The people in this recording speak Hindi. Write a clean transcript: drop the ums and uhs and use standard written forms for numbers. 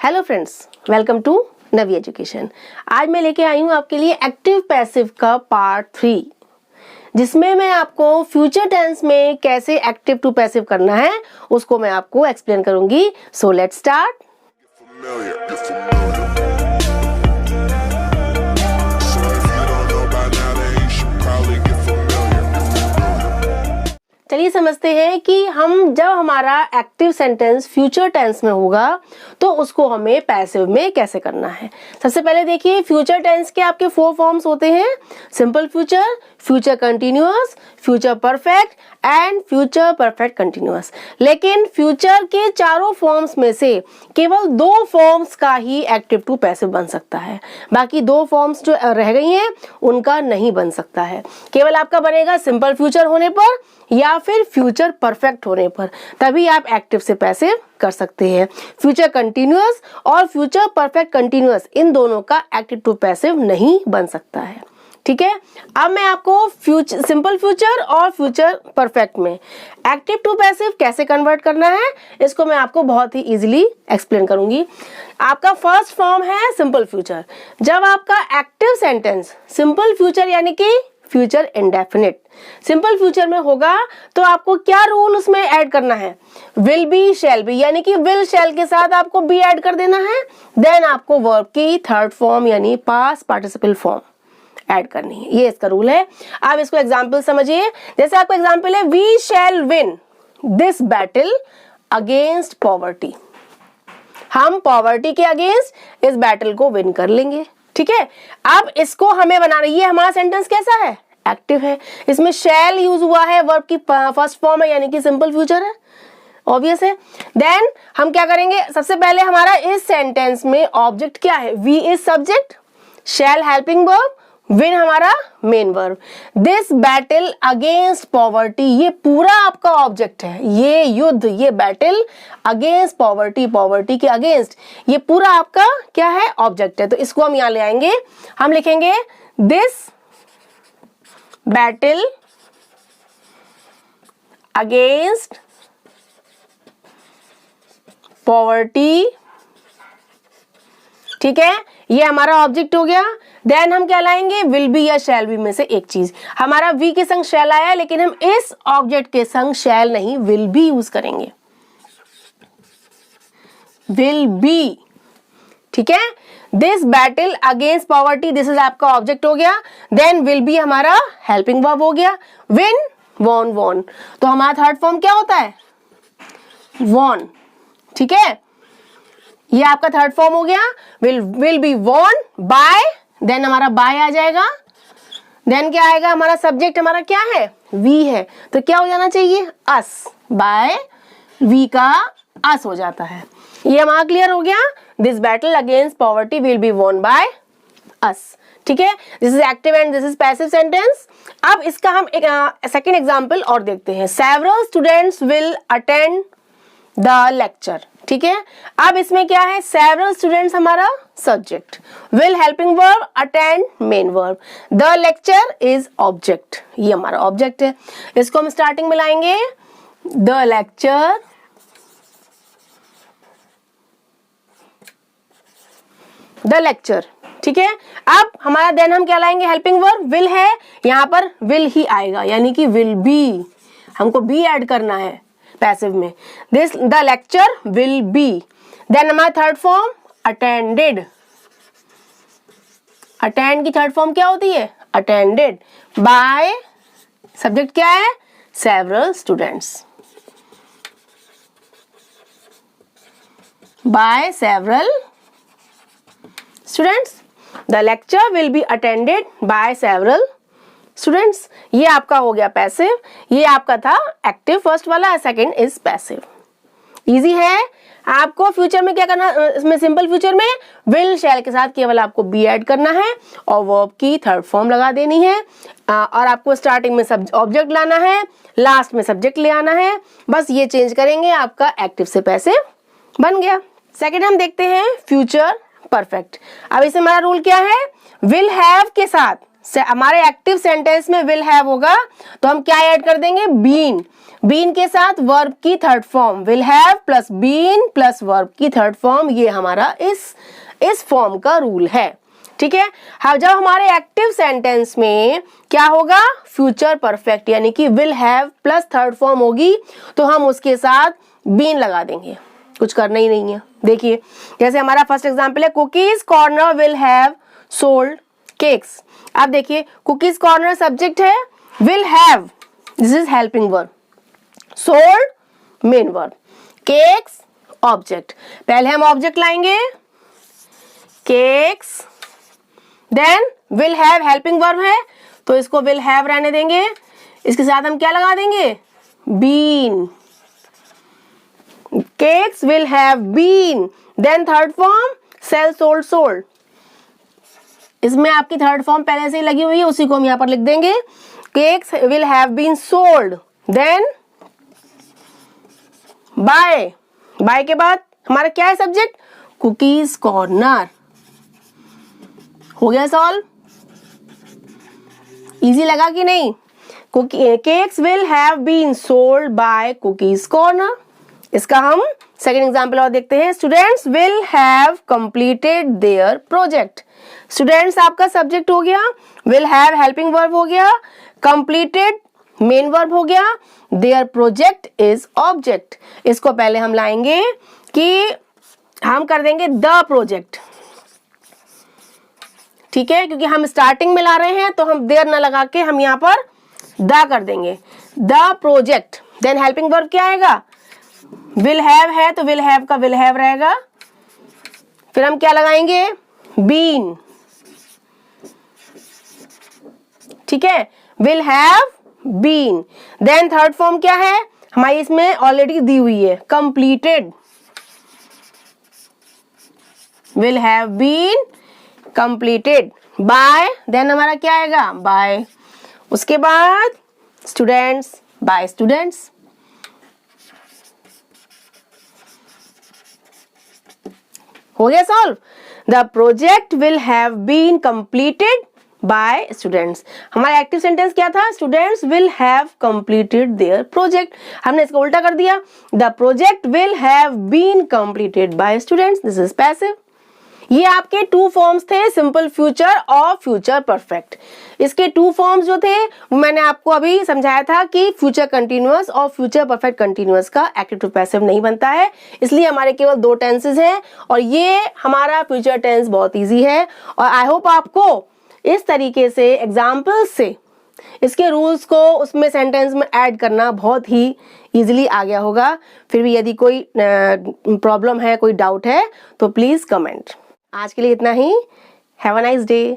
Hello friends, welcome to Navi Education. आज मैं लेके आई हूँ आपके लिए एक्टिव पैसिव का पार्ट 3, जिसमें मैं आपको फ्यूचर टेंस में कैसे एक्टिव टू पैसिव करना है उसको मैं आपको एक्सप्लेन करूंगी। So let's start. चलिए समझते हैं कि हम जब हमारा एक्टिव सेंटेंस फ्यूचर टेंस में होगा तो उसको हमें पैसिव में कैसे करना है। सबसे पहले देखिए, फ्यूचर टेंस के आपके 4 फॉर्म्स होते हैं: simple future, future continuous, future perfect and future perfect continuous. लेकिन फ्यूचर के चारों फॉर्म्स में से केवल 2 फॉर्म्स का ही एक्टिव टू पैसिव बन सकता है। बाकी 2 फॉर्म्स जो रह गई हैं उनका नहीं बन सकता है। केवल आपका बनेगा सिंपल फ्यूचर होने पर या फिर फ्यूचर परफेक्ट होने पर, तभी आप एक्टिव से पैसिव कर सकते हैं। फ्यूचर कंटिन्यूअस और फ्यूचर परफेक्ट कंटिन्यूअस, इन दोनों का एक्टिव टू पैसिव नहीं बन सकता है। ठीक है, अब मैं आपको सिंपल फ्यूचर और फ्यूचर परफेक्ट में एक्टिव टू पैसिव कैसे कन्वर्ट करना है इसको मैं आपको बहुत ही इजीली एक्सप्लेन करूंगी। आपका फर्स्ट फॉर्म है सिंपल फ्यूचर। जब आपका एक्टिव सेंटेंस सिंपल फ्यूचर यानी कि फ्यूचर इंडेफिनिट सिंपल फ्यूचर में होगा तो आपको क्या रूल उसमें ऐड करना है? विल बी, शैल बी, यानी कि विल शैल के साथ आपको बी ऐड कर देना है। देन आपको वर्ब की थर्ड फॉर्म यानी पास्ट पार्टिसिपल फॉर्म ऐड करनी है। ये इसका रूल है। आप इसको एग्जाम्पल समझिए। जैसे आपका एग्जाम्पल है, we shall win this battle against poverty. हम पॉवर्टी के अगेंस्ट इस बैटल को विन कर लेंगे। ठीक है, अब इसको हमें बनाना, ये हमारा सेंटेंस कैसा है? एक्टिव है। इसमें शैल यूज हुआ है, वर्ब की फर्स्ट फॉर्म है यानी कि सिंपल फ्यूचर है, ऑब्वियस है। देन हम क्या करेंगे, सबसे पहले हमारा इस सेंटेंस में ऑब्जेक्ट क्या है? We is subject, shall helping verb, win हमारा main verb. This battle against poverty, ये पूरा आपका ऑब्जेक्ट है। ये युद्ध, ये बैटल अगेंस्ट पॉवर्टी, पॉवर्टी के अगेंस्ट, ये पूरा आपका क्या है? ऑब्जेक्ट है। तो इसको हम यहां ले आएंगे, हम लिखेंगे दिस बैटल अगेंस्ट पॉवर्टी। ठीक है, ये हमारा ऑब्जेक्ट हो गया। देन हम क्या लाएंगे? विल बी या शैल बी में से एक चीज। हमारा वी के संग शैल आया, लेकिन हम इस ऑब्जेक्ट के संग शैल नहीं विल बी यूज करेंगे। विल बी, ठीक है। This battle against poverty, this is आपका ऑब्जेक्ट हो गया। देन विल बी हमारा हेल्पिंग वर्ब हो गया। विन, वॉन, वॉन, तो हमारा थर्ड फॉर्म क्या होता है? वॉन। ठीक है, ये आपका थर्ड फॉर्म हो गया। Will be won by, then हमारा बाय आ जाएगा। देन क्या आएगा? हमारा सब्जेक्ट हमारा क्या है? वी है, तो क्या हो जाना चाहिए? अस। बाय वी का अस हो जाता है। ये हमारा क्लियर हो गया। This battle against poverty will be won by us. ठीक है, this is active and this is passive sentence. अब इसका हम एक सेकेंड एग्जाम्पल और देखते हैं। Several students will attend the lecture. ठीक है, अब इसमें क्या है? सेवरल स्टूडेंट्स हमारा subject, will helping verb, attend main verb, the lecture is object, ये हमारा ऑब्जेक्ट है। इसको हम स्टार्टिंग में लाएंगे, द लेक्चर ठीक है। अब हमारा देन हम क्या लाएंगे? हेल्पिंग वर्ब, विल है, यहां पर विल ही आएगा यानी कि विल बी, हमको बी ऐड करना है पैसिव में। This the lecture will be. Then हमारा थर्ड फॉर्म अटेंडेड। अटेंड की थर्ड फॉर्म क्या होती है? अटेंडेड बाय, सब्जेक्ट क्या है? Several students, by several students. The lecture will be attended by several students. ये आपका हो गया पैसिव। ये आपका था एक्टिव फर्स्ट वाला, सेकंड इज पैसिव। इजी है। आपको फ्यूचर में क्या करना, इसमें सिंपल फ्यूचर में विल शैल के साथ केवल आपको बी ऐड करना है और वर्ब की थर्ड फॉर्म लगा देनी है, और आपको स्टार्टिंग में ऑब्जेक्ट लाना है, लास्ट में सब्जेक्ट ले आना है। बस ये चेंज करेंगे, आपका एक्टिव से पैसिव बन गया। सेकेंड हम देखते हैं फ्यूचर परफेक्ट। अब इसमें हमारा रूल क्या है? विल हैव के साथ हमारे एक्टिव सेंटेंस में विल हैव होगा तो हम क्या ऐड कर देंगे, बीन। बीन के साथ वर्ब की third form, will have plus been plus verb की थर्ड फॉर्म, ये हमारा इस फॉर्म का रूल है। ठीक है। हाँ, जब हमारे एक्टिव सेंटेंस में क्या होगा, फ्यूचर परफेक्ट यानी कि will have plus third form होगी तो हम उसके साथ बीन लगा देंगे, कुछ करना ही नहीं है। देखिए जैसे हमारा फर्स्ट एग्जांपल है, cookies corner will have sold cakes. आप देखिए कुकीज कॉर्नर सब्जेक्ट है, will have this is helping verb, sold main verb, cakes object. पहले हम ऑब्जेक्ट लाएंगे cakes, then will have helping verb है तो इसको विल हैव रहने देंगे, इसके साथ हम क्या लगा देंगे, been. Cakes will have been, then third form sell sold sold, इसमें आपकी थर्ड फॉर्म पहले से ही लगी हुई है, उसी को हम यहां पर लिख देंगे, cakes will have been sold. Then by, by के बाद हमारा क्या है सब्जेक्ट, कुकीज कॉर्नर। हो गया सॉल्व, इजी लगा कि नहीं। Cakes will have been sold by cookies corner. इसका हम सेकेंड एग्जाम्पल और देखते हैं, students will have completed their project. Students आपका सब्जेक्ट हो गया, विल हैव हेल्पिंग वर्ब हो गया, कंप्लीटेड मेन वर्ब हो गया, देयर प्रोजेक्ट इज ऑब्जेक्ट। इसको पहले हम लाएंगे कि हम कर देंगे द प्रोजेक्ट, ठीक है, क्योंकि हम स्टार्टिंग में ला रहे हैं तो हम देयर ना लगा के हम यहाँ पर द कर देंगे, the project. Then helping verb क्या आएगा, विल हैव है तो विल हैव का विल हैव रहेगा, फिर हम क्या लगाएंगे, बीन। ठीक है, will have been. Then third form क्या है हमारी, इसमें ऑलरेडी दी हुई है, completed, will have been completed by, then हमारा क्या आएगा, बाय। उसके बाद स्टूडेंट्स, बाय स्टूडेंट्स। हो गया solve. The project will have been completed by students. हमारा एक्टिव सेंटेंस क्या था, students will have completed their project. हमने इसको उल्टा कर दिया, the project will have been completed by students, this is passive. ये आपके टू फॉर्म्स थे, सिंपल फ्यूचर और फ्यूचर परफेक्ट। इसके टू फॉर्म्स जो थे वो मैंने आपको अभी समझाया था कि फ्यूचर कंटिन्यूअस और फ्यूचर परफेक्ट कंटिन्यूअस का एक्टिव टू पैसिव नहीं बनता है, इसलिए हमारे केवल दो टेंसेस हैं और ये हमारा फ्यूचर टेंस बहुत इजी है। और आई होप आपको इस तरीके से एग्जाम्पल्स से इसके रूल्स को उसमें सेंटेंस में ऐड करना बहुत ही इजीली आ गया होगा। फिर भी यदि कोई प्रॉब्लम है, कोई डाउट है तो प्लीज कमेंट। आज के लिए इतना ही। Have a nice day.